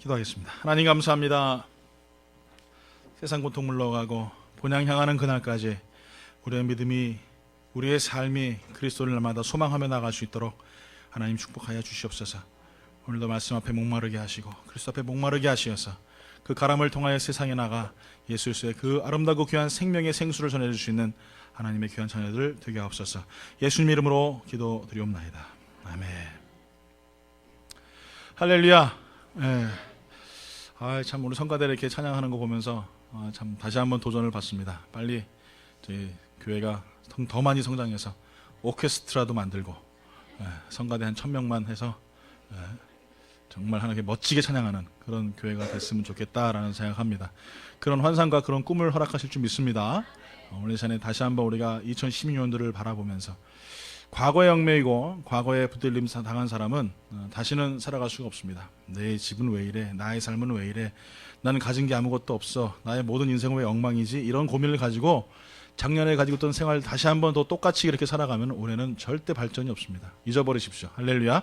기도하겠습니다. 하나님 감사합니다. 세상 고통 물러가고 본향 향하는 그날까지 우리의 믿음이, 우리의 삶이 그리스도를 날마다 소망하며 나갈 수 있도록 하나님 축복하여 주시옵소서. 오늘도 말씀 앞에 목마르게 하시고 그리스도 앞에 목마르게 하시어서 그 가람을 통하여 세상에 나가 예수 그리스도의 그 아름다고 귀한 생명의 생수를 전해줄 수 있는 하나님의 귀한 자녀들 되게 하옵소서. 예수님 이름으로 기도드리옵나이다. 아멘. 할렐루야. 참 오늘 성가대를 이렇게 찬양하는 거 보면서 참 다시 한번 도전을 받습니다. 빨리 저희 교회가 더 많이 성장해서 오케스트라도 만들고 성가대 한 1000명만 해서 정말 하나님께 멋지게 찬양하는 그런 교회가 됐으면 좋겠다라는 생각합니다. 그런 환상과 그런 꿈을 허락하실 줄 믿습니다. 오늘 이 시간에 다시 한번 우리가 2012년도를 바라보면서 과거의 얽매이고 과거에 붙들림 당한 사람은 다시는 살아갈 수가 없습니다. 내 집은 왜 이래? 나의 삶은 왜 이래? 나는 가진 게 아무것도 없어. 나의 모든 인생은 왜 엉망이지? 이런 고민을 가지고 작년에 가지고 있던 생활을 다시 한번 더 똑같이 이렇게 살아가면 올해는 절대 발전이 없습니다. 잊어버리십시오. 할렐루야.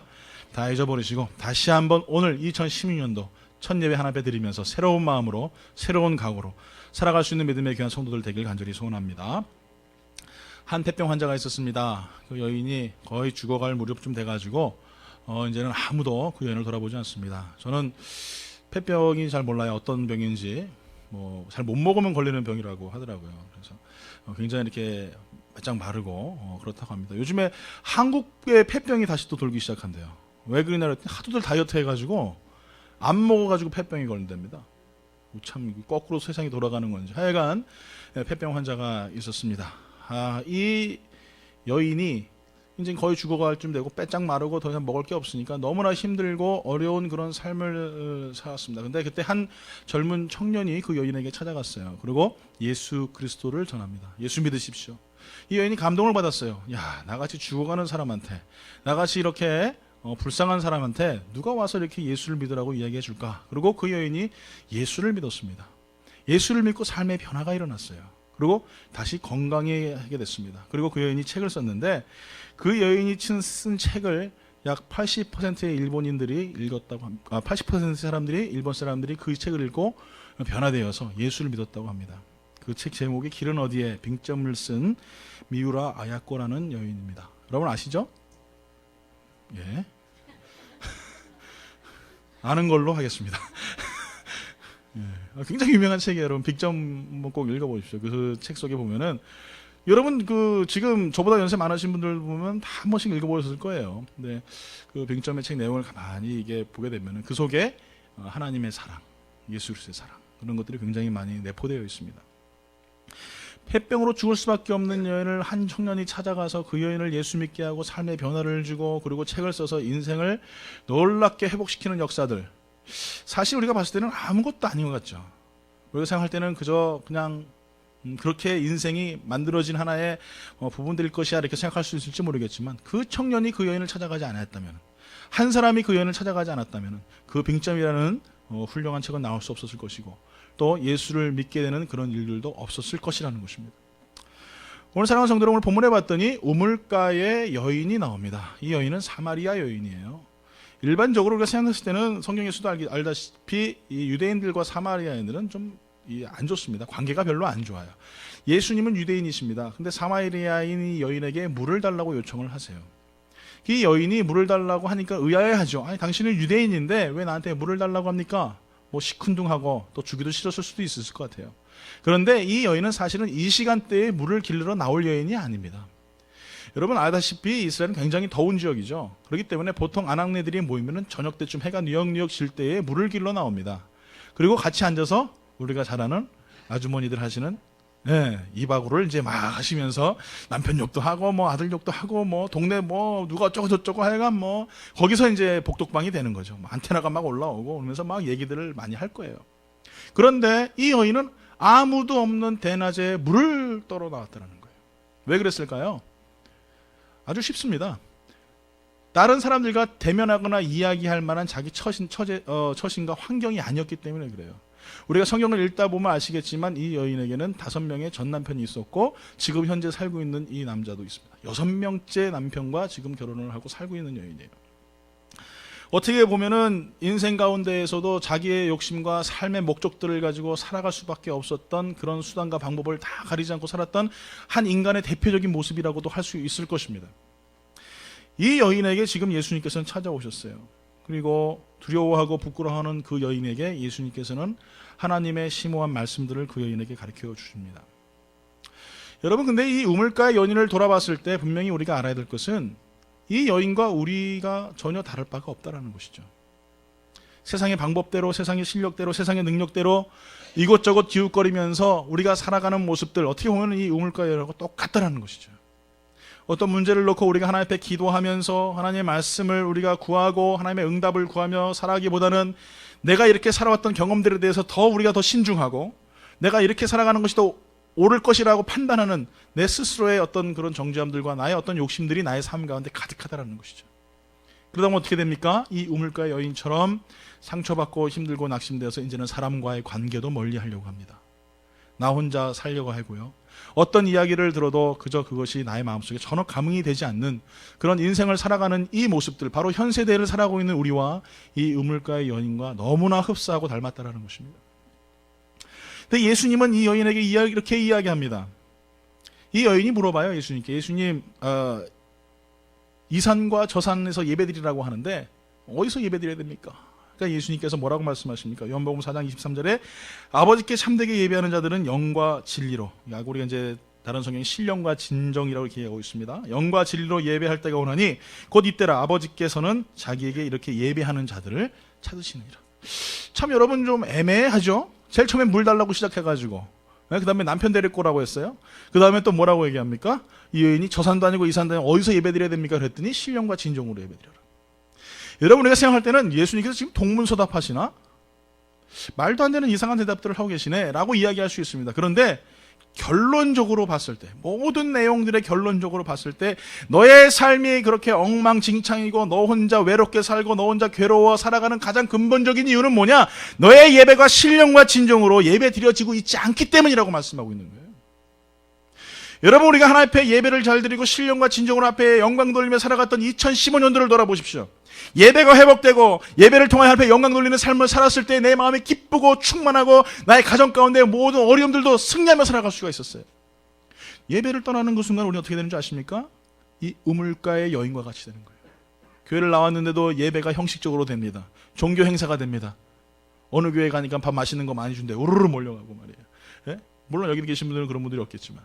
다 잊어버리시고 다시 한번 오늘 2016년도 첫 예배 하나 드리면서 새로운 마음으로 새로운 각오로 살아갈 수 있는 믿음의 귀한 성도들 되길 간절히 소원합니다. 한 폐병 환자가 있었습니다. 그 여인이 거의 죽어갈 무렵쯤 돼가지고 이제는 아무도 그 여인을 돌아보지 않습니다. 저는 폐병이 잘 몰라요. 어떤 병인지 잘 못 먹으면 걸리는 병이라고 하더라고요. 그래서 굉장히 이렇게 바짝 마르고 그렇다고 합니다. 요즘에 한국의 폐병이 다시 또 돌기 시작한대요. 왜 그러냐 했더니 하도들 다이어트 해가지고 안 먹어가지고 폐병이 걸린답니다. 참 거꾸로 세상이 돌아가는 건지 하여간 폐병 환자가 있었습니다. 이 여인이 이제 거의 죽어갈 쯤 되고 빼짝 마르고 더 이상 먹을 게 없으니까 너무나 힘들고 어려운 그런 삶을 살았습니다. 근데 그때 한 젊은 청년이 그 여인에게 찾아갔어요. 그리고 예수 그리스도를 전합니다. 예수 믿으십시오. 이 여인이 감동을 받았어요. 야, 나같이 죽어가는 사람한테, 나같이 이렇게 불쌍한 사람한테 누가 와서 이렇게 예수를 믿으라고 이야기해 줄까? 그리고 그 여인이 예수를 믿었습니다. 예수를 믿고 삶의 변화가 일어났어요. 그리고 다시 건강하게 됐습니다. 그리고 그 여인이 책을 썼는데 그 여인이 쓴 책을 약 80%의 일본인들이 읽었다고 합니다. 80% 사람들이, 일본 사람들이 그 책을 읽고 변화되어서 예수를 믿었다고 합니다. 그 책 제목이 길은 어디에 빙점을 쓴 미우라 아야코라는 여인입니다. 여러분 아시죠? 예. 아는 걸로 하겠습니다. 예. 굉장히 유명한 책이에요. 여러분 빅점 꼭 읽어보십시오. 그 책 속에 보면은 여러분 지금 저보다 연세 많으신 분들 보면 다 한 번씩 읽어보셨을 거예요. 근데 그 빅점의 책 내용을 가만히 이게 보게 되면은 그 속에 하나님의 사랑, 예수 그리스도의 사랑 그런 것들이 굉장히 많이 내포되어 있습니다. 폐병으로 죽을 수밖에 없는 여인을 한 청년이 찾아가서 그 여인을 예수 믿게 하고 삶의 변화를 주고 그리고 책을 써서 인생을 놀랍게 회복시키는 역사들. 사실 우리가 봤을 때는 아무것도 아닌 것 같죠. 우리가 생각할 때는 그저 그냥 그렇게 인생이 만들어진 하나의 부분들일 것이야 이렇게 생각할 수 있을지 모르겠지만 그 청년이 그 여인을 찾아가지 않았다면, 한 사람이 그 여인을 찾아가지 않았다면 그 빙점이라는 훌륭한 책은 나올 수 없었을 것이고 또 예수를 믿게 되는 그런 일들도 없었을 것이라는 것입니다. 오늘 사랑하는 성도 여러분, 오늘 본문에 봤더니 우물가에 여인이 나옵니다. 이 여인은 사마리아 여인이에요. 일반적으로 우리가 생각했을 때는 성경에서도 알다시피 이 유대인들과 사마리아인들은 좀 안 좋습니다. 관계가 별로 안 좋아요. 예수님은 유대인이십니다. 근데 사마리아인 여인에게 물을 달라고 요청을 하세요. 이 여인이 물을 달라고 하니까 의아해하죠. 아니 당신은 유대인인데 왜 나한테 물을 달라고 합니까? 시큰둥하고 또 주기도 싫었을 수도 있을 것 같아요. 그런데 이 여인은 사실은 이 시간대에 물을 길러 나올 여인이 아닙니다. 여러분 알다시피 이스라엘은 굉장히 더운 지역이죠. 그렇기 때문에 보통 아낙네들이 모이면 저녁 때쯤 해가 뉘역뉘역 질 때에 물을 길러 나옵니다. 그리고 같이 앉아서 우리가 잘 아는 아주머니들 하시는 이바구를 이제 막 하시면서 남편 욕도 하고 아들 욕도 하고 동네 누가 어쩌고 저쩌고 하여간 거기서 이제 복독방이 되는 거죠. 안테나가 막 올라오고 그러면서 막 얘기들을 많이 할 거예요. 그런데 이 여인은 아무도 없는 대낮에 물을 떨어 나왔다는 거예요. 왜 그랬을까요? 아주 쉽습니다. 다른 사람들과 대면하거나 이야기할 만한 자기 처신과 환경이 아니었기 때문에 그래요. 우리가 성경을 읽다 보면 아시겠지만 이 여인에게는 5명의 전 남편이 있었고 지금 현재 살고 있는 이 남자도 있습니다. 6명째 남편과 지금 결혼을 하고 살고 있는 여인이에요. 어떻게 보면은 인생 가운데에서도 자기의 욕심과 삶의 목적들을 가지고 살아갈 수밖에 없었던 그런 수단과 방법을 다 가리지 않고 살았던 한 인간의 대표적인 모습이라고도 할 수 있을 것입니다. 이 여인에게 지금 예수님께서는 찾아오셨어요. 그리고 두려워하고 부끄러워하는 그 여인에게 예수님께서는 하나님의 심오한 말씀들을 그 여인에게 가르쳐 주십니다. 여러분, 근데 이 우물가의 여인을 돌아봤을 때 분명히 우리가 알아야 될 것은 이 여인과 우리가 전혀 다를 바가 없다는 것이죠. 세상의 방법대로, 세상의 실력대로, 세상의 능력대로 이것저것 기웃거리면서 우리가 살아가는 모습들, 어떻게 보면 이 우물가의 여인하고 똑같다는 것이죠. 어떤 문제를 놓고 우리가 하나님 앞에 기도하면서 하나님의 말씀을 우리가 구하고 하나님의 응답을 구하며 살아가기보다는 내가 이렇게 살아왔던 경험들에 대해서 더 우리가 더 신중하고 내가 이렇게 살아가는 것이 더 옳을 것이라고 판단하는 내 스스로의 어떤 그런 정죄함들과 나의 어떤 욕심들이 나의 삶 가운데 가득하다는 것이죠. 그러다 보면 어떻게 됩니까? 이 우물가의 여인처럼 상처받고 힘들고 낙심되어서 이제는 사람과의 관계도 멀리하려고 합니다. 나 혼자 살려고 하고요. 어떤 이야기를 들어도 그저 그것이 나의 마음속에 전혀 감흥이 되지 않는 그런 인생을 살아가는 이 모습들, 바로 현 세대를 살아가고 있는 우리와 이 우물가의 여인과 너무나 흡사하고 닮았다는 것입니다. 근데 예수님은 이 여인에게 이렇게 이야기합니다. 이 여인이 물어봐요, 예수님께. 예수님, 이 산과 저 산에서 예배드리라고 하는데 어디서 예배드려야 됩니까? 그러니까 예수님께서 뭐라고 말씀하십니까? 요한복음 4장 23절에 아버지께 참되게 예배하는 자들은 영과 진리로, 우리가 이제 다른 성경이 신령과 진정이라고 이렇게 얘기하고 있습니다. 영과 진리로 예배할 때가 오나니 곧 이때라 아버지께서는 자기에게 이렇게 예배하는 자들을 찾으시느니라. 참 여러분 좀 애매하죠? 제일 처음에 물 달라고 시작해가지고 그 다음에 남편 데리고 오라고 했어요. 그 다음에 또 뭐라고 얘기합니까? 이 여인이 저 산도 아니고 이 산도 아니고 어디서 예배드려야 됩니까? 그랬더니 신령과 진정으로 예배드려라. 여러분, 우리가 생각할 때는 예수님께서 지금 동문서답하시나? 말도 안 되는 이상한 대답들을 하고 계시네 라고 이야기할 수 있습니다. 그런데 결론적으로 봤을 때, 모든 내용들의 결론적으로 봤을 때 너의 삶이 그렇게 엉망진창이고 너 혼자 외롭게 살고 너 혼자 괴로워 살아가는 가장 근본적인 이유는 뭐냐? 너의 예배가 신령과 진정으로 예배 드려지고 있지 않기 때문이라고 말씀하고 있는 거예요. 여러분, 우리가 하나님 앞에 예배를 잘 드리고 신령과 진정으로 앞에 영광 돌리며 살아갔던 2015년도를 돌아보십시오. 예배가 회복되고 예배를 통해 하나님 앞에 영광 돌리는 삶을 살았을 때 내 마음이 기쁘고 충만하고 나의 가정 가운데 모든 어려움들도 승리하며 살아갈 수가 있었어요. 예배를 떠나는 그 순간 우리는 어떻게 되는 줄 아십니까? 이 우물가의 여인과 같이 되는 거예요. 교회를 나왔는데도 예배가 형식적으로 됩니다. 종교 행사가 됩니다. 어느 교회 가니까 밥 맛있는 거 많이 준대 우르르 몰려가고 말이에요. 예? 물론 여기 계신 분들은 그런 분들이 없겠지만,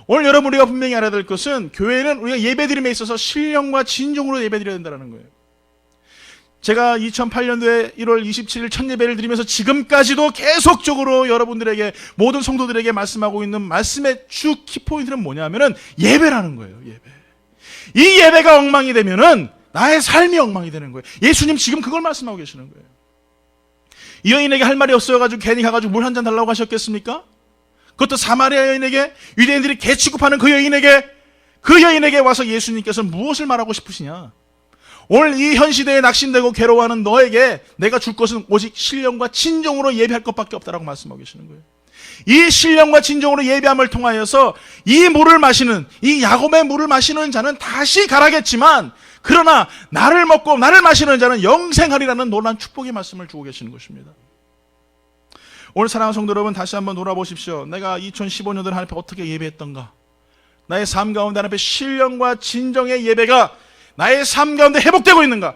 오늘 여러분 우리가 분명히 알아야 될 것은 교회는 우리가 예배드림에 있어서 신령과 진정으로 예배드려야 된다는 거예요. 제가 2008년도에 1월 27일 첫 예배를 드리면서 지금까지도 계속적으로 여러분들에게, 모든 성도들에게 말씀하고 있는 말씀의 주 키포인트는 뭐냐면은 예배라는 거예요. 예배. 이 예배가 엉망이 되면은 나의 삶이 엉망이 되는 거예요. 예수님 지금 그걸 말씀하고 계시는 거예요. 이 여인에게 할 말이 없어가지고 괜히 가가지고 물 한 잔 달라고 하셨겠습니까? 그것도 사마리아 여인에게, 유대인들이 개 취급하는 그 여인에게 와서 예수님께서 무엇을 말하고 싶으시냐? 오늘 이 현 시대에 낙심되고 괴로워하는 너에게 내가 줄 것은 오직 신령과 진정으로 예배할 것밖에 없다라고 말씀하고 계시는 거예요. 이 신령과 진정으로 예배함을 통하여서 이 물을 마시는, 이 야곱의 물을 마시는 자는 다시 가라겠지만, 그러나 나를 먹고 나를 마시는 자는 영생하리라는 놀라운 축복의 말씀을 주고 계시는 것입니다. 오늘 사랑하는 성도 여러분, 다시 한번 돌아보십시오. 내가 2015년도에 하나님 앞에 어떻게 예배했던가? 나의 삶 가운데 하나님 앞에 신령과 진정의 예배가 나의 삶 가운데 회복되고 있는가?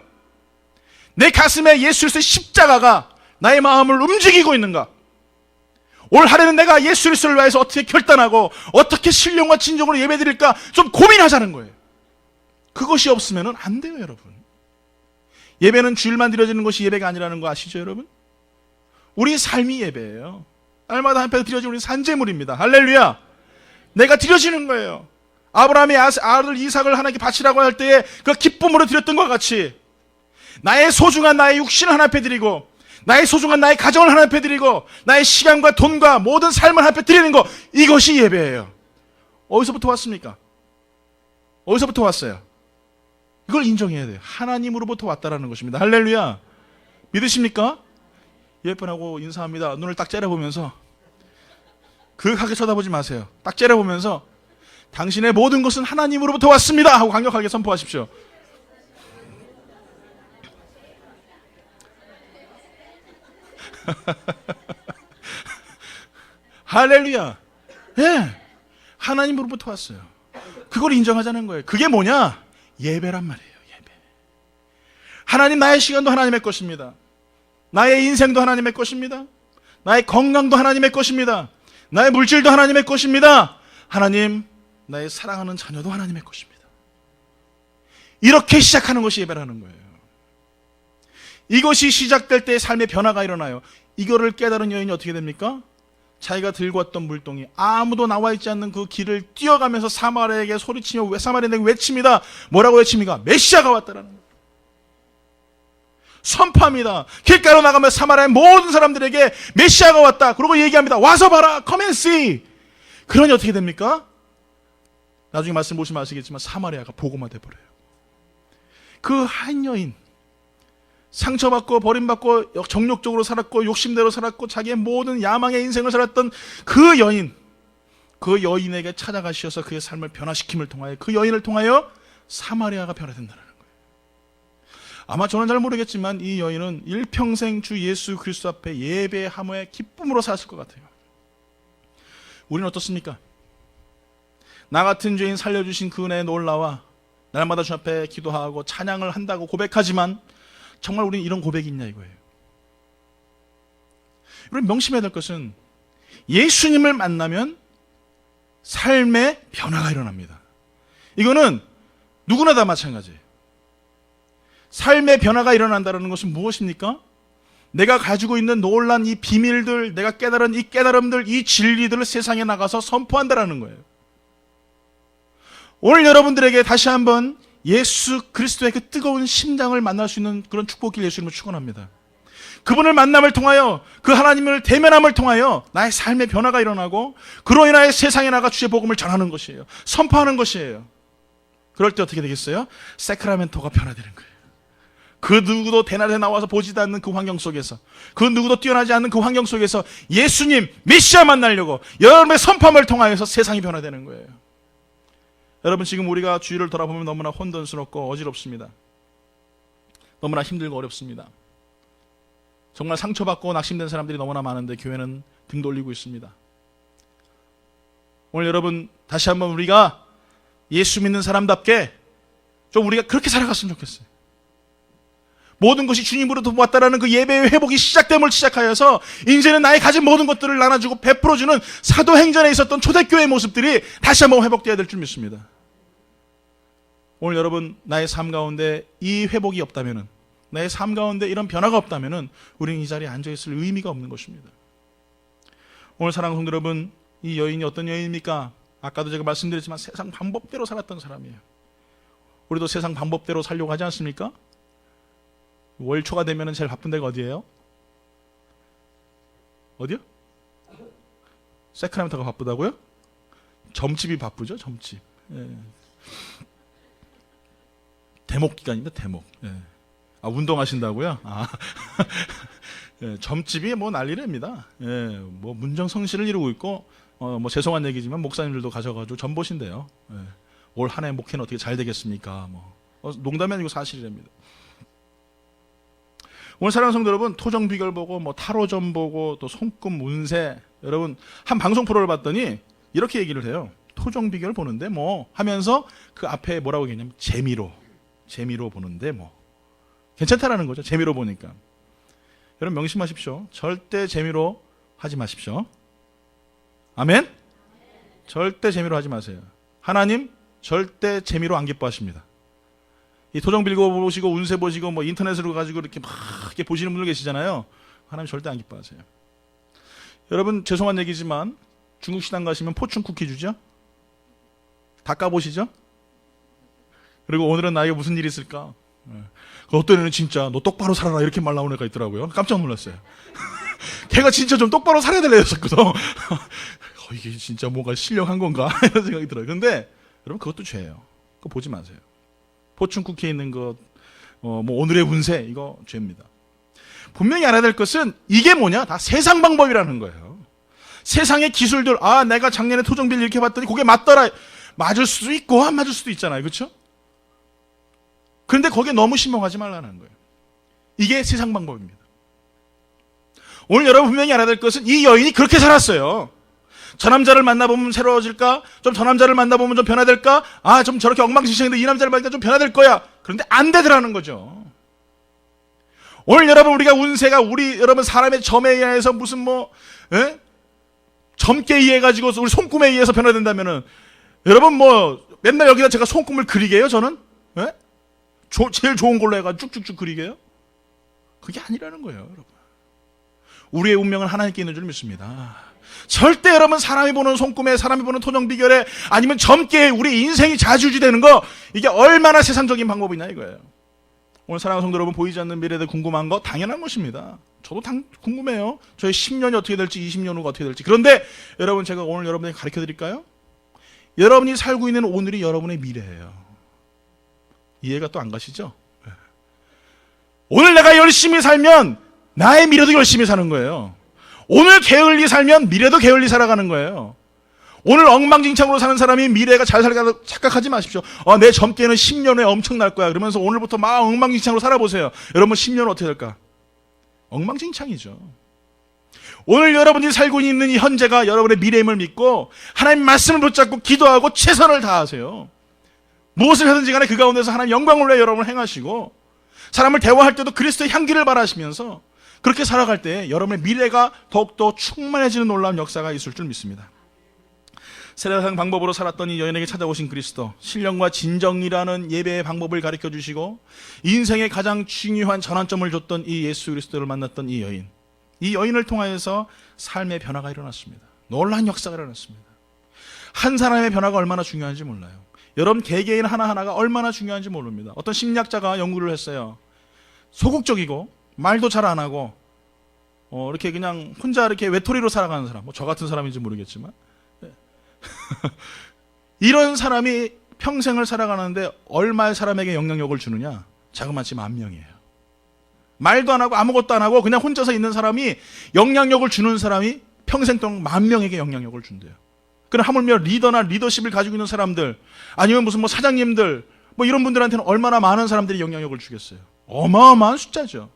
내 가슴에 예수 그리스도의 십자가가 나의 마음을 움직이고 있는가? 올 한해는 내가 예수 그리스도를 위해서 어떻게 결단하고 어떻게 신령과 진정으로 예배드릴까 좀 고민하자는 거예요. 그것이 없으면 안 돼요, 여러분. 예배는 주일만 드려지는 것이 예배가 아니라는 거 아시죠, 여러분? 우리 삶이 예배예요. 날마다 한편 드려지는 우리 산재물입니다. 할렐루야. 내가 드려지는 거예요. 아브라함이 아들 이삭을 하나님께 바치라고 할 때에 그 기쁨으로 드렸던 것과 같이 나의 소중한 나의 육신을 하나님 앞에 드리고, 나의 소중한 나의 가정을 하나님 앞에 드리고, 나의 시간과 돈과 모든 삶을 하나님 앞에 드리는 것, 이것이 예배예요. 어디서부터 왔습니까? 어디서부터 왔어요? 이걸 인정해야 돼요. 하나님으로부터 왔다라는 것입니다. 할렐루야. 믿으십니까? 예쁜하고 인사합니다. 눈을 딱 째려보면서, 그윽하게 쳐다보지 마세요. 딱 째려보면서 당신의 모든 것은 하나님으로부터 왔습니다 하고 강력하게 선포하십시오. 할렐루야. 예. 하나님으로부터 왔어요. 그걸 인정하자는 거예요. 그게 뭐냐? 예배란 말이에요. 예배. 하나님, 나의 시간도 하나님의 것입니다. 나의 인생도 하나님의 것입니다. 나의 건강도 하나님의 것입니다. 나의 물질도 하나님의 것입니다. 하나님, 나의 사랑하는 자녀도 하나님의 것입니다. 이렇게 시작하는 것이 예배라는 거예요. 이것이 시작될 때 삶의 변화가 일어나요. 이거를 깨달은 여인이 어떻게 됩니까? 자기가 들고 왔던 물동이 아무도 나와 있지 않는 그 길을 뛰어가면서 사마리아에게 소리치며 사마리아에게 외칩니다. 뭐라고 외칩니까? 메시아가 왔다라는 거예요. 선포합니다. 길가로 나가면 사마리아의 모든 사람들에게 메시아가 왔다. 그러고 얘기합니다. 와서 봐라. Come and see. 그러니 어떻게 됩니까? 나중에 말씀 보시면 아시겠지만 사마리아가 복음화 돼버려요. 그 한 여인, 상처받고 버림받고 정욕적으로 살았고 욕심대로 살았고 자기의 모든 야망의 인생을 살았던 그 여인, 그 여인에게 찾아가셔서 그의 삶을 변화시킴을 통하여, 그 여인을 통하여 사마리아가 변화된다는 거예요. 아마 저는 잘 모르겠지만 이 여인은 일평생 주 예수 그리스도 앞에 예배함의 기쁨으로 살았을 것 같아요. 우리는 어떻습니까? 나 같은 죄인 살려주신 그 은혜에 놀라와 날마다 주 앞에 기도하고 찬양을 한다고 고백하지만 정말 우리는 이런 고백이 있냐 이거예요. 우리는 명심해야 될 것은 예수님을 만나면 삶의 변화가 일어납니다. 이거는 누구나 다 마찬가지예요. 삶의 변화가 일어난다는 것은 무엇입니까? 내가 가지고 있는 놀란 이 비밀들, 내가 깨달은 이 깨달음들, 이 진리들을 세상에 나가서 선포한다는 거예요. 오늘 여러분들에게 다시 한번 예수 그리스도의 그 뜨거운 심장을 만날 수 있는 그런 축복길 예수님을 축원합니다. 그분을 만남을 통하여, 그 하나님을 대면함을 통하여 나의 삶의 변화가 일어나고 그로 인하여 세상에 나가 주의 복음을 전하는 것이에요. 선포하는 것이에요. 그럴 때 어떻게 되겠어요? 세크라멘토가 변화되는 거예요. 그 누구도 대낮에 나와서 보지도 않는 그 환경 속에서, 그 누구도 뛰어나지 않는 그 환경 속에서 예수님, 메시아 만나려고 여러분의 선포함을 통하여서 세상이 변화되는 거예요. 여러분, 지금 우리가 주위를 돌아보면 너무나 혼돈스럽고 어지럽습니다. 너무나 힘들고 어렵습니다. 정말 상처받고 낙심된 사람들이 너무나 많은데 교회는 등 돌리고 있습니다. 오늘 여러분, 다시 한번 우리가 예수 믿는 사람답게 좀 우리가 그렇게 살아갔으면 좋겠어요. 모든 것이 주님으로부터 왔다라는 그 예배의 회복이 시작됨을 시작하여서 이제는 나의 가진 모든 것들을 나눠주고 베풀어주는 사도행전에 있었던 초대교회의 모습들이 다시 한번 회복되어야 될 줄 믿습니다. 오늘 여러분, 나의 삶 가운데 이 회복이 없다면은, 나의 삶 가운데 이런 변화가 없다면은 우리는 이 자리에 앉아있을 의미가 없는 것입니다. 오늘 사랑하는 성도 여러분, 이 여인이 어떤 여인입니까? 아까도 제가 말씀드렸지만 세상 방법대로 살았던 사람이에요. 우리도 세상 방법대로 살려고 하지 않습니까? 월초가 되면 제일 바쁜 데가 어디예요? 어디요? 세크라멘토가 바쁘다고요? 점집이 바쁘죠, 점집. 예. 대목 기간입니다, 대목. 예. 아, 운동하신다고요? 아. 예, 점집이 뭐 난리랍니다. 예, 뭐 문정성시를 이루고 있고, 뭐 죄송한 얘기지만 목사님들도 가셔가지고 점 보신대요. 예. 올 한 해 목회는 어떻게 잘 되겠습니까? 뭐 농담이 아니고 사실이랍니다. 오늘 사랑하는 성도 여러분, 토정 비결 보고 뭐 타로점 보고 또 손금 운세, 여러분 한 방송 프로를 봤더니 이렇게 얘기를 해요. 토정 비결 보는데 뭐 하면서 그 앞에 뭐라고 얘기했냐면 재미로 보는데 뭐 괜찮다라는 거죠. 재미로 보니까. 여러분 명심하십시오. 절대 재미로 하지 마십시오. 아멘? 절대 재미로 하지 마세요. 하나님 절대 재미로 안 기뻐하십니다. 이 토정 빌고 보시고 운세 보시고 뭐 인터넷으로 가지고 이렇게 막 이렇게 보시는 분들 계시잖아요. 하나님 절대 안 기뻐하세요. 여러분 죄송한 얘기지만 중국 식당 가시면 포춘 쿠키 주죠? 다 까보시죠? 그리고 오늘은 나에게 무슨 일이 있을까? 어떤 애는 진짜 너 똑바로 살아라 이렇게 말 나오는 애가 있더라고요. 깜짝 놀랐어요. 걔가 진짜 좀 똑바로 살아야 될 애였었거든. 이게 진짜 뭔가 실력한 건가? 이런 생각이 들어요. 근데 여러분 그것도 죄예요. 그거 보지 마세요. 포춘 쿠키에 있는 것, 뭐 오늘의 운세 이거 죄입니다. 분명히 알아야 될 것은 이게 뭐냐? 다 세상 방법이라는 거예요. 세상의 기술들, 아 내가 작년에 토정비를 이렇게 봤더니 그게 맞더라. 맞을 수도 있고 안 맞을 수도 있잖아요. 그렇죠? 그런데 거기에 너무 신봉하지 말라는 거예요. 이게 세상 방법입니다. 오늘 여러분 분명히 알아야 될 것은 이 여인이 그렇게 살았어요. 저 남자를 만나보면 새로워질까? 좀 저 남자를 만나보면 좀 변화될까? 아, 좀 저렇게 엉망진창인데 이 남자를 만나니까 좀 변화될 거야. 그런데 안 되더라는 거죠. 오늘 여러분 우리가 운세가 여러분 사람의 점에 의해서 무슨 점괘 의해가지고 우리 손금에 의해서 변화된다면은 여러분 맨날 여기다 제가 손금을 그리게 해요, 저는? 예? 제일 좋은 걸로 해가지고 쭉쭉쭉 그리게 해요? 그게 아니라는 거예요, 여러분. 우리의 운명은 하나님께 있는 줄 믿습니다. 절대 여러분 사람이 보는 손금에, 사람이 보는 토정 비결에, 아니면 점괘에 우리 인생이 좌지우지되는 거, 이게 얼마나 세상적인 방법이냐 이거예요. 오늘 사랑하는 성도 여러분, 보이지 않는 미래에 대해 궁금한 거 당연한 것입니다. 저도 궁금해요. 저의 10년이 어떻게 될지, 20년 후가 어떻게 될지. 그런데 여러분, 제가 오늘 여러분에게 가르쳐 드릴까요? 여러분이 살고 있는 오늘이 여러분의 미래예요. 이해가 또 안 가시죠? 오늘 내가 열심히 살면 나의 미래도 열심히 사는 거예요. 오늘 게을리 살면 미래도 게을리 살아가는 거예요. 오늘 엉망진창으로 사는 사람이 미래가 잘 살까 착각하지 마십시오. 내 점괘는 10년 후에 엄청날 거야. 그러면서 오늘부터 막 엉망진창으로 살아보세요. 여러분 10년 후 어떻게 될까? 엉망진창이죠. 오늘 여러분이 살고 있는 이 현재가 여러분의 미래임을 믿고 하나님 말씀을 붙잡고 기도하고 최선을 다하세요. 무엇을 하든지 간에 그 가운데서 하나님 영광을 위해 여러분을 행하시고, 사람을 대화할 때도 그리스도의 향기를 바라시면서 그렇게 살아갈 때 여러분의 미래가 더욱더 충만해지는 놀라운 역사가 있을 줄 믿습니다. 세례상 방법으로 살았던 이 여인에게 찾아오신 그리스도, 신령과 진정이라는 예배의 방법을 가르쳐 주시고 인생의 가장 중요한 전환점을 줬던 이 예수 그리스도를 만났던 이 여인을 통하여서 삶의 변화가 일어났습니다. 놀라운 역사가 일어났습니다. 한 사람의 변화가 얼마나 중요한지 몰라요. 여러분 개개인 하나하나가 얼마나 중요한지 모릅니다. 어떤 심리학자가 연구를 했어요. 소극적이고 말도 잘 안 하고 이렇게 그냥 혼자 이렇게 외톨이로 살아가는 사람, 저 같은 사람인지 모르겠지만 이런 사람이 평생을 살아가는데 얼마의 사람에게 영향력을 주느냐? 자그마치 10,000명이에요. 말도 안 하고 아무것도 안 하고 그냥 혼자서 있는 사람이, 영향력을 주는 사람이 평생 동안 10,000명에게 영향력을 준대요. 그럼 하물며 리더나 리더십을 가지고 있는 사람들, 아니면 무슨 사장님들, 이런 분들한테는 얼마나 많은 사람들이 영향력을 주겠어요. 어마어마한 숫자죠.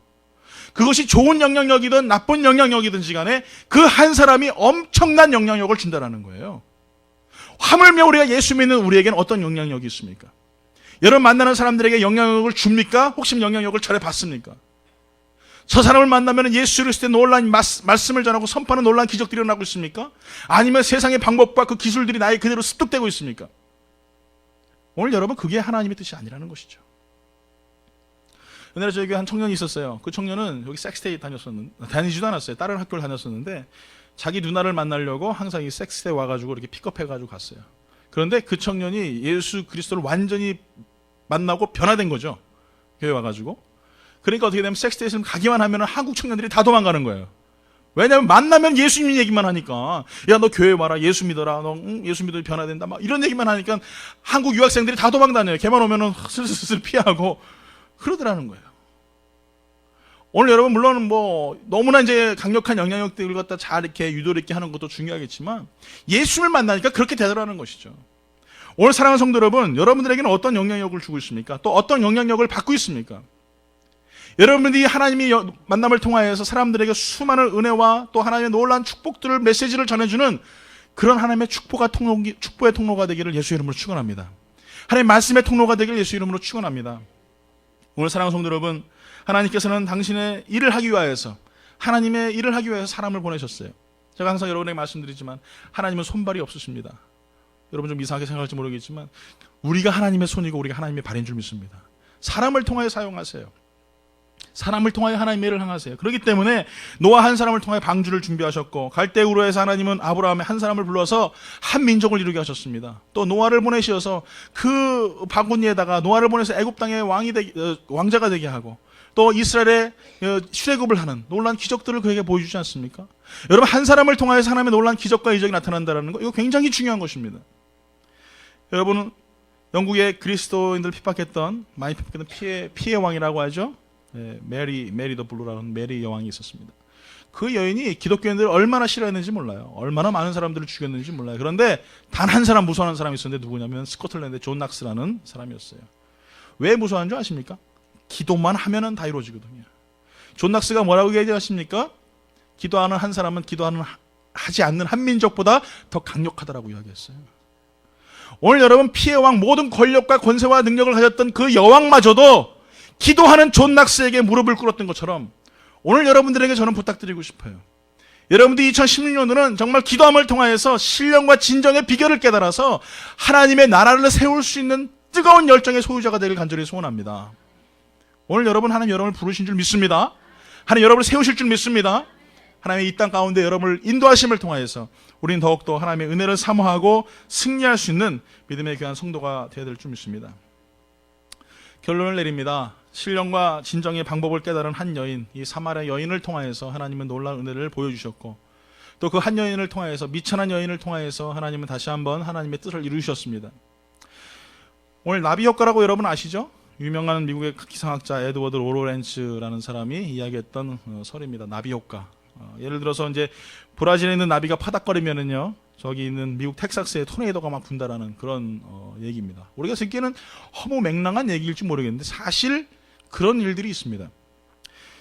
그것이 좋은 영향력이든 나쁜 영향력이든지 간에 그 한 사람이 엄청난 영향력을 준다는 거예요. 하물며 우리가 예수 믿는 우리에게는 어떤 영향력이 있습니까? 여러분 만나는 사람들에게 영향력을 줍니까? 혹시 영향력을 절에 받습니까? 저 사람을 만나면 예수 그리스도의 놀라운 말씀을 전하고 선포하는 놀라운 기적들이 일어나고 있습니까? 아니면 세상의 방법과 그 기술들이 나에 그대로 습득되고 있습니까? 오늘 여러분, 그게 하나님의 뜻이 아니라는 것이죠. 옛날에 저희 교회 한 청년이 있었어요. 그 청년은 여기 섹스데이 다니지도 않았어요. 다른 학교를 다녔었는데 자기 누나를 만나려고 항상 이 섹스데이 와가지고 이렇게 픽업해가지고 갔어요. 그런데 그 청년이 예수 그리스도를 완전히 만나고 변화된 거죠. 교회 와가지고. 그러니까 어떻게 되면 섹스데이에 가기만 하면 한국 청년들이 다 도망가는 거예요. 왜냐하면 만나면 예수님 얘기만 하니까, 야 너 교회 와라, 예수 믿어라, 너 예수 믿어도 변화된다, 막 이런 얘기만 하니까 한국 유학생들이 다 도망 다녀요. 걔만 오면은 슬슬 피하고 그러더라는 거예요. 오늘 여러분 물론 너무나 이제 강력한 영향력들을 갖다 잘 이렇게 유도를 있게 하는 것도 중요하겠지만 예수를 만나니까 그렇게 되더라는 것이죠. 오늘 사랑하는 성도 여러분, 여러분들에게는 어떤 영향력을 주고 있습니까? 또 어떤 영향력을 받고 있습니까? 여러분들이 하나님이 만남을 통하여서 사람들에게 수많은 은혜와 또 하나님의 놀라운 축복들을, 메시지를 전해주는 그런 하나님의 축복의 통로가 되기를 예수 이름으로 축원합니다. 하나님의 말씀의 통로가 되기를 예수 이름으로 축원합니다. 오늘 사랑하는 성도 여러분, 하나님께서는 당신의 일을 하기 위하여서, 하나님의 일을 하기 위해서 사람을 보내셨어요. 제가 항상 여러분에게 말씀드리지만 하나님은 손발이 없으십니다. 여러분 좀 이상하게 생각할지 모르겠지만 우리가 하나님의 손이고 우리가 하나님의 발인 줄 믿습니다. 사람을 통하여 사용하세요. 사람을 통하여 하나님의 일을 행하세요. 그렇기 때문에 노아 한 사람을 통하여 방주를 준비하셨고, 갈대우르에서 하나님은 아브라함의 한 사람을 불러서 한 민족을 이루게 하셨습니다. 또 노아를 보내셔서 그 바구니에다가 노아를 보내서 애굽 땅의 왕자가 되게 하고, 또 이스라엘의 출애굽을 하는 놀라운 기적들을 그에게 보여주지 않습니까? 여러분, 한 사람을 통하여서 하나님의 놀라운 기적과 이적이 나타난다는 거, 이거 굉장히 중요한 것입니다. 여러분, 영국의 그리스도인들 많이 핍박했던 피해 왕이라고 하죠. 메리 더 블루라는 메리 여왕이 있었습니다. 그 여인이 기독교인들을 얼마나 싫어했는지 몰라요. 얼마나 많은 사람들을 죽였는지 몰라요. 그런데 단 한 사람 무서워하는 사람이 있었는데 누구냐면 스코틀랜드의 존 낙스라는 사람이었어요. 왜 무서워하는 줄 아십니까? 기도만 하면은 다 이루어지거든요. 존 낙스가 뭐라고 얘기하십니까? 기도하는 한 사람은 하지 않는 한 민족보다 더 강력하다라고 이야기했어요. 오늘 여러분, 피해 왕, 모든 권력과 권세와 능력을 가졌던 그 여왕마저도 기도하는 존 낙스에게 무릎을 꿇었던 것처럼 오늘 여러분들에게 저는 부탁드리고 싶어요. 여러분들 2016년도는 정말 기도함을 통하여서 신령과 진정의 비결을 깨달아서 하나님의 나라를 세울 수 있는 뜨거운 열정의 소유자가 되길 간절히 소원합니다. 오늘 여러분, 하나님 여러분을 부르신 줄 믿습니다. 하나님 여러분을 세우실 줄 믿습니다. 하나님의 이 땅 가운데 여러분을 인도하심을 통하여서 우리는 더욱더 하나님의 은혜를 사모하고 승리할 수 있는 믿음의 귀한 성도가 되어야 될 줄 믿습니다. 결론을 내립니다. 신령과 진정의 방법을 깨달은 한 여인, 이 사마리아 여인을 통하여서 하나님은 놀라운 은혜를 보여주셨고, 또 그 한 여인을 통하여서, 미천한 여인을 통하여서 하나님은 다시 한번 하나님의 뜻을 이루셨습니다. 오늘 나비 효과라고 여러분 아시죠? 유명한 미국의 기상학자 에드워드 로렌츠라는 사람이 이야기했던 설입니다. 나비 효과. 예를 들어서 이제 브라질에 있는 나비가 파닥거리면은요, 저기 있는 미국 텍사스에 토네이도가 막 분다라는 그런 얘기입니다. 우리가 듣기에는 허무맹랑한 얘기일지 모르겠는데 사실 그런 일들이 있습니다.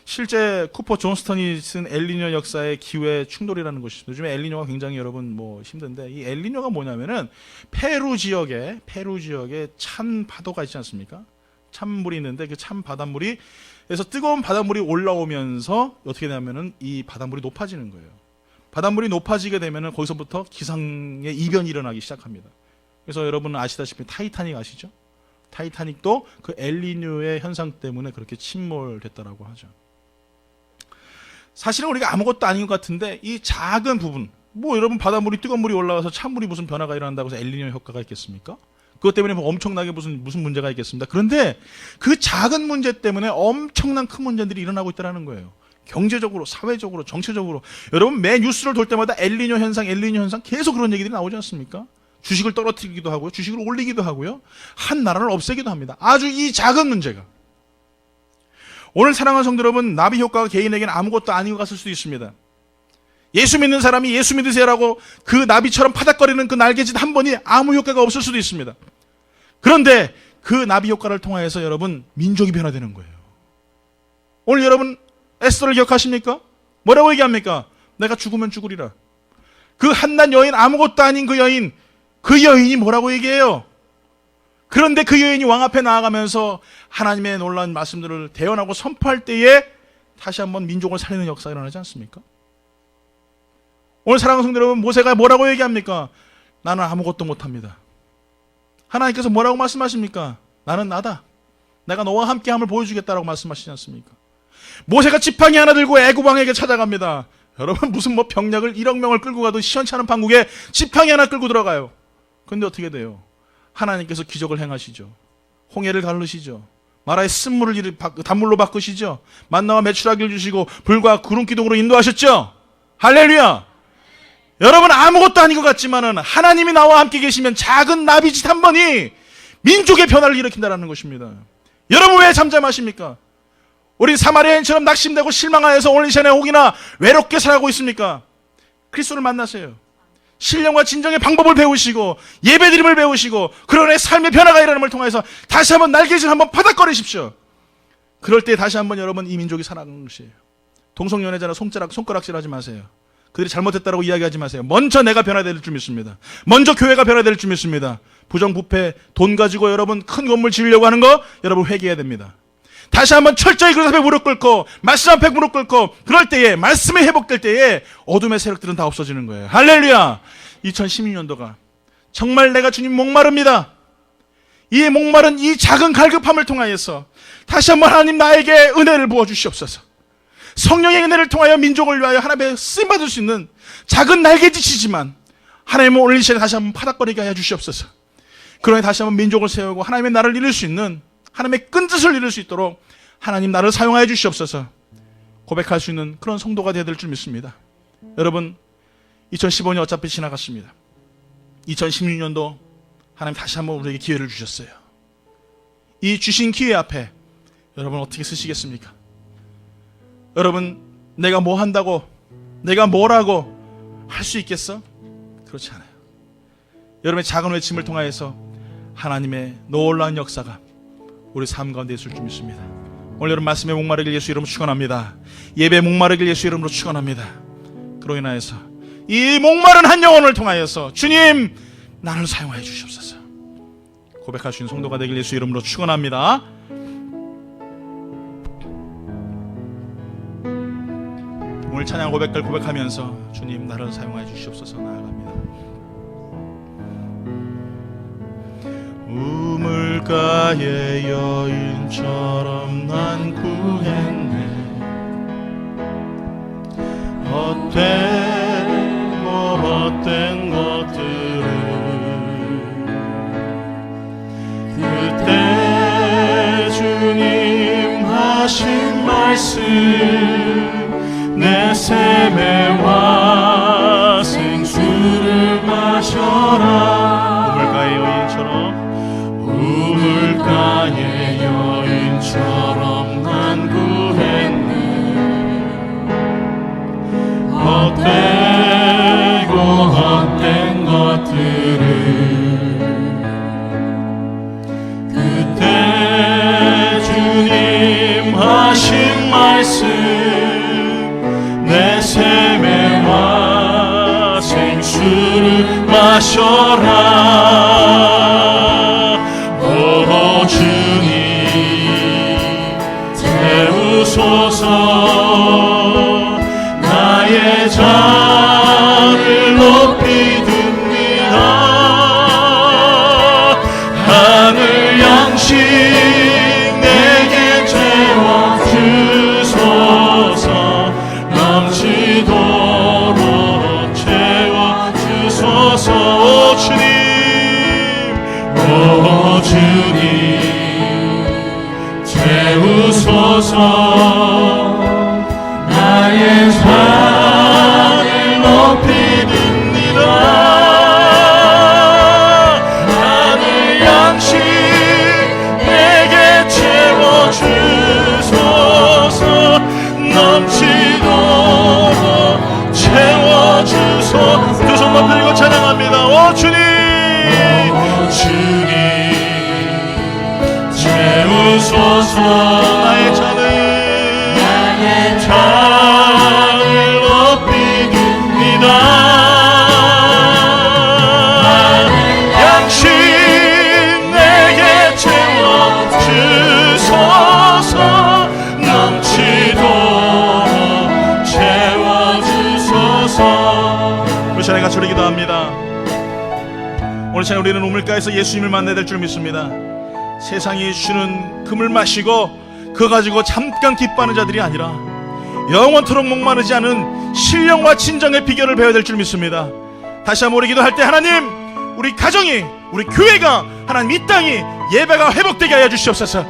실제 쿠퍼 존스턴이 쓴 엘니뇨 역사의 기후의 충돌이라는 것이 있습니다. 요즘에 엘니뇨가 굉장히 여러분 힘든데, 이 엘니뇨가 뭐냐면은 페루 지역에 찬 파도가 있지 않습니까? 찬물이 있는데 그 찬 바닷물이, 그래서 뜨거운 바닷물이 올라오면서 어떻게 되냐면은 이 바닷물이 높아지는 거예요. 바닷물이 높아지게 되면은 거기서부터 기상의 이변이 일어나기 시작합니다. 그래서 여러분 아시다시피 타이타닉 아시죠? 타이타닉도 그 엘니뇨의 현상 때문에 그렇게 침몰됐다라고 하죠. 사실은 우리가 아무것도 아닌 것 같은데 이 작은 부분, 여러분 바닷물이 뜨거운 물이 올라와서 찬물이 무슨 변화가 일어난다고 해서 엘니뇨 효과가 있겠습니까? 그것 때문에 엄청나게 무슨 문제가 있겠습니다. 그런데 그 작은 문제 때문에 엄청난 큰 문제들이 일어나고 있다는 거예요. 경제적으로, 사회적으로, 정치적으로. 여러분 매 뉴스를 돌 때마다 엘니뇨 현상 계속 그런 얘기들이 나오지 않습니까? 주식을 떨어뜨리기도 하고요, 주식을 올리기도 하고요, 한 나라를 없애기도 합니다. 아주 이 작은 문제가. 오늘 사랑하는 성도 여러분, 나비 효과가 개인에게는 아무것도 아닌 것 같을 수도 있습니다. 예수 믿는 사람이 예수 믿으세요라고 그 나비처럼 파닥거리는 그 날개짓 한 번이 아무 효과가 없을 수도 있습니다. 그런데 그 나비 효과를 통하여서 여러분 민족이 변화되는 거예요. 오늘 여러분 에스더를 기억하십니까? 뭐라고 얘기합니까? 내가 죽으면 죽으리라. 그 한낱 여인, 아무것도 아닌 그 여인이 뭐라고 얘기해요? 그런데 그 여인이 왕 앞에 나아가면서 하나님의 놀라운 말씀들을 대언하고 선포할 때에 다시 한번 민족을 살리는 역사가 일어나지 않습니까? 오늘 사랑하는 성도 여러분, 모세가 뭐라고 얘기합니까? 나는 아무것도 못합니다. 하나님께서 뭐라고 말씀하십니까? 나는 나다. 내가 너와 함께함을 보여주겠다라고 말씀하시지 않습니까? 모세가 지팡이 하나 들고 애굽 왕에게 찾아갑니다. 여러분 무슨 병력을 1억 명을 끌고 가도 시원치 않은 판국에 지팡이 하나 끌고 들어가요. 그런데 어떻게 돼요? 하나님께서 기적을 행하시죠. 홍해를 가르시죠. 마라의 쓴물을 단물로 바꾸시죠. 만나와 메추라기를 주시고 불과 구름 기둥으로 인도하셨죠. 할렐루야. 여러분 아무것도 아닌 것 같지만은 하나님이 나와 함께 계시면 작은 나비짓 한 번이 민족의 변화를 일으킨다는 것입니다. 여러분 왜 잠잠하십니까? 우리 사마리아인처럼 낙심되고 실망하여서 오늘 이 시간에 혹이나 외롭게 살아가고 있습니까? 그리스도를 만나세요. 신령과 진정의 방법을 배우시고 예배드림을 배우시고 그런 삶의 변화가 일어남을 통해서 다시 한번 날개짓을 한번 파닥거리십시오. 그럴 때 다시 한번 여러분 이 민족이 살아가는 것이에요. 동성연애자나 손가락질하지 마세요. 그들이 잘못했다고 이야기하지 마세요. 먼저 내가 변화될 줄 믿습니다. 먼저 교회가 변화될 줄 믿습니다. 부정부패, 돈 가지고 여러분 큰 건물 지으려고 하는 거 여러분 회개해야 됩니다. 다시 한번 철저히 그릇 앞에 무릎 꿇고 말씀 앞에 무릎 꿇고 그럴 때에 말씀이 회복될 때에 어둠의 세력들은 다 없어지는 거예요. 할렐루야. 2016년도가 정말 내가 주님 목마릅니다. 이 목마른 이 작은 갈급함을 통하여서 다시 한번 하나님 나에게 은혜를 부어주시옵소서. 성령의 은혜를 통하여 민족을 위하여 하나님의 쓰임받을 수 있는 작은 날개짓이지만 하나님은 오늘 이 시간에 다시 한번 파닥거리게 하여 주시옵소서. 그러니 다시 한번 민족을 세우고 하나님의 나라를 이룰 수 있는 하나님의 끈 뜻을 이룰 수 있도록 하나님 나를 사용하여 주시옵소서. 고백할 수 있는 그런 성도가 되어야 될 줄 믿습니다. 여러분 2015년 어차피 지나갔습니다. 2016년도 하나님 다시 한번 우리에게 기회를 주셨어요. 이 주신 기회 앞에 여러분 어떻게 쓰시겠습니까? 여러분 내가 뭐 한다고 내가 뭐라고 할 수 있겠어? 그렇지 않아요. 여러분의 작은 외침을 통하여서 하나님의 놀라운 역사가 우리 삶 가운데 있을 줄 믿습니다. 오늘 여러분 말씀에 목마르길 예수 이름으로 축원합니다. 예배 목마르길 예수 이름으로 축원합니다. 그로 인하여서 이 목마른 한 영혼을 통하여서 주님 나를 사용하여 주시옵소서 고백할 수 있는 성도가 되길 예수 이름으로 축원합니다. 오늘 찬양 고백들 고백하면서 주님 나를 사용하여 주시옵소서 나아갑니다. 우물가의 여인처럼 난 구했네. 헛된 것들을 그때 주님 하신 말씀 내 세매와 생수를 마셔라. 우물가의 여인처럼 난 구했네. 헛된 것들을 그때 주님 하신 말씀 내 세매와 생수를 마셔라. 오 주님 태우소서 나의 잔을 높이 듭니다. 하늘 양식 내게 채워주소서. 넘치도록 채워주소서. 오 주님 채우소서. 나의 잔을 높이 듭니다. 하늘 양식 내게 채워주소서. 넘치도록 채워주소서. 두 손 높이 들고 찬양합니다. 오 주님 채우소서. 나의 잔을 높이 듭니다. 양식 내게 채워주소서. 넘치도록 채워주소서. 우리 시간에 같이 기도합니다. 오늘 시간 우리는 우물가에서 예수님을 만나야 될 줄 믿습니다. 세상이 주는 금을 마시고 그거 가지고 잠깐 기뻐하는 자들이 아니라 영원토록 목마르지 않은 신령과 진정의 비결을 배워야 될 줄 믿습니다. 다시 한번 우리 기도할 때 하나님 우리 가정이 우리 교회가 하나님 이 땅이 예배가 회복되게 하여 주시옵소서.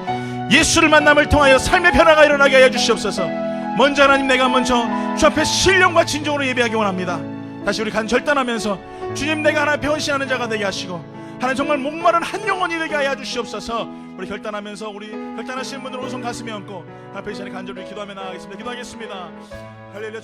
예수를 만남을 통하여 삶의 변화가 일어나게 하여 주시옵소서. 먼저 하나님 내가 먼저 주 앞에 신령과 진정으로 예배하기 원합니다. 다시 우리 결단하면서 주님 내가 하나님 변신하는 자가 되게 하시고 하나님 정말 목마른 한 영혼이 되게 하여 주시옵소서. 우리 결단하면서 우리 결단하시는 분들 오손 가슴에 얹고 앞에 이 시간에 간절히 기도하며 나아가겠습니다. 기도하겠습니다. 할렐루야.